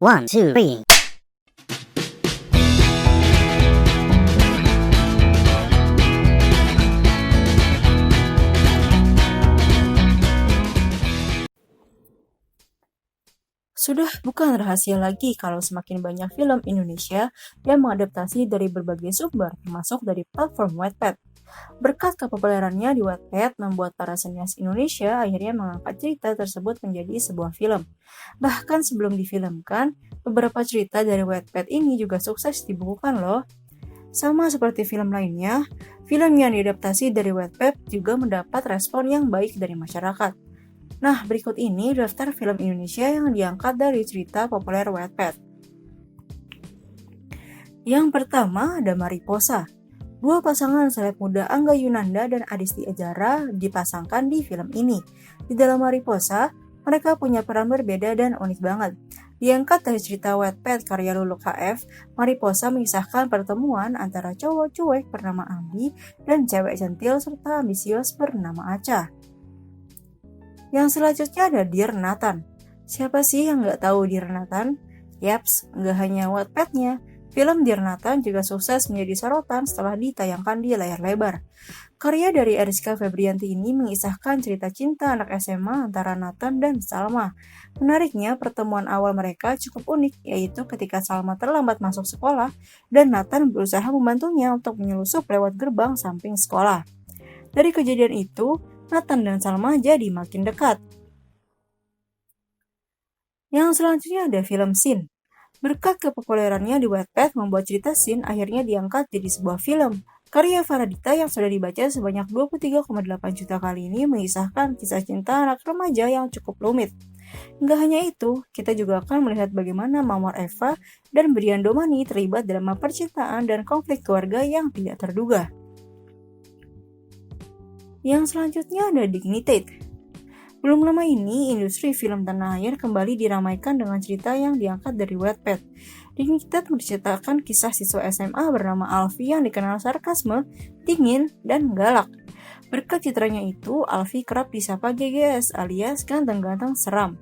One, two, three. Sudah bukan rahasia lagi kalau semakin banyak film Indonesia yang mengadaptasi dari berbagai sumber, termasuk dari platform Wattpad. Berkat kepopulerannya di Wattpad, membuat para senias Indonesia akhirnya mengangkat cerita tersebut menjadi sebuah film. Bahkan sebelum difilmkan, beberapa cerita dari Wattpad ini juga sukses dibukukan loh. Sama seperti film lainnya, film yang diadaptasi dari Wattpad juga mendapat respon yang baik dari masyarakat. Nah, berikut ini daftar film Indonesia yang diangkat dari cerita populer Wattpad. Yang pertama ada Mariposa. Dua pasangan seleb muda Angga Yunanda dan Adisti Ejara dipasangkan di film ini. Di dalam Mariposa, mereka punya peran berbeda dan unik banget. Diangkat dari cerita Wattpad karya Lulu KF, Mariposa mengisahkan pertemuan antara cowok cuek bernama Ambi dan cewek centil serta ambisius bernama Aca. Yang selanjutnya ada Dear Nathan. Siapa sih yang nggak tahu Dear Nathan? Yaps, nggak hanya Wattpad-nya, film Dear Nathan juga sukses menjadi sorotan setelah ditayangkan di layar lebar. Karya dari Eriska Febrianti ini mengisahkan cerita cinta anak SMA antara Nathan dan Salma. Menariknya, pertemuan awal mereka cukup unik, yaitu ketika Salma terlambat masuk sekolah dan Nathan berusaha membantunya untuk menyelusup lewat gerbang samping sekolah. Dari kejadian itu, Nathan dan Salma jadi makin dekat. Yang selanjutnya ada film Sin. Berkat kepopulerannya di Wattpad, membuat cerita Sin akhirnya diangkat jadi sebuah film. Karya Faradita yang sudah dibaca sebanyak 23,8 juta kali ini mengisahkan kisah cinta anak remaja yang cukup rumit. Nggak hanya itu, kita juga akan melihat bagaimana Mawar Eva dan Brian Domani terlibat dalam percintaan dan konflik keluarga yang tidak terduga. Yang selanjutnya ada Dignitate. Belum lama ini, industri film tanah air kembali diramaikan dengan cerita yang diangkat dari Wattpad. Dignitate menceritakan kisah siswa SMA bernama Alfi yang dikenal sarkasme, dingin, dan galak. Berkat citranya itu, Alfi kerap disapa GGS alias ganteng-ganteng seram.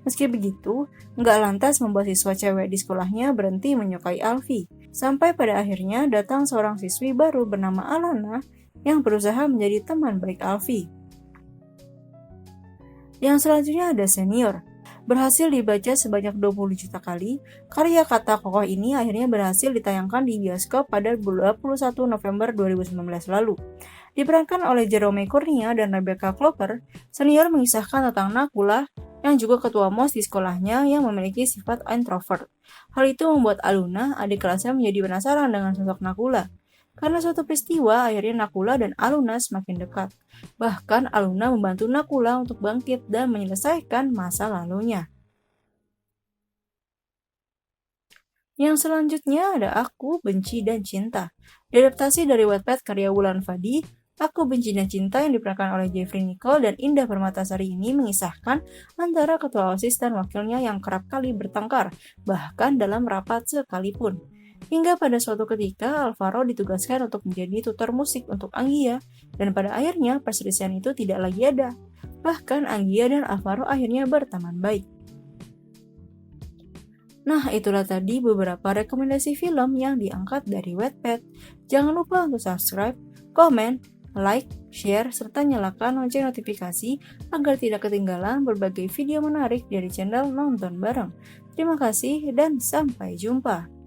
Meski begitu, nggak lantas membuat siswa cewek di sekolahnya berhenti menyukai Alfi. Sampai pada akhirnya datang seorang siswi baru bernama Alana yang berusaha menjadi teman baik Alfi. Yang selanjutnya ada Senior. Berhasil dibaca sebanyak 20 juta kali, karya kata kokoh ini akhirnya berhasil ditayangkan di bioskop pada 21 November 2019 lalu. Diperankan oleh Jerome Kurnia dan Rebecca Clover, Senior mengisahkan tentang Nakula yang juga ketua MOS di sekolahnya yang memiliki sifat introvert. Hal itu membuat Aluna, adik kelasnya, menjadi penasaran dengan sosok Nakula. Karena suatu peristiwa, akhirnya Nakula dan Aluna semakin dekat. Bahkan Aluna membantu Nakula untuk bangkit dan menyelesaikan masa lalunya. Yang selanjutnya ada Aku, Benci, dan Cinta. Diadaptasi dari Wattpad karya Wulan Fadi, Aku, Benci, dan Cinta yang diperankan oleh Jeffrey Nicole dan Indah Permatasari ini mengisahkan antara ketua OSIS dan wakilnya yang kerap kali bertengkar, bahkan dalam rapat sekalipun. Hingga pada suatu ketika, Alvaro ditugaskan untuk menjadi tutor musik untuk Anggia, dan pada akhirnya perselisihan itu tidak lagi ada. Bahkan Anggia dan Alvaro akhirnya berteman baik. Nah, itulah tadi beberapa rekomendasi film yang diangkat dari Wattpad. Jangan lupa untuk subscribe, komen, like, share, serta nyalakan lonceng notifikasi agar tidak ketinggalan berbagai video menarik dari channel Nonton Bareng. Terima kasih dan sampai jumpa.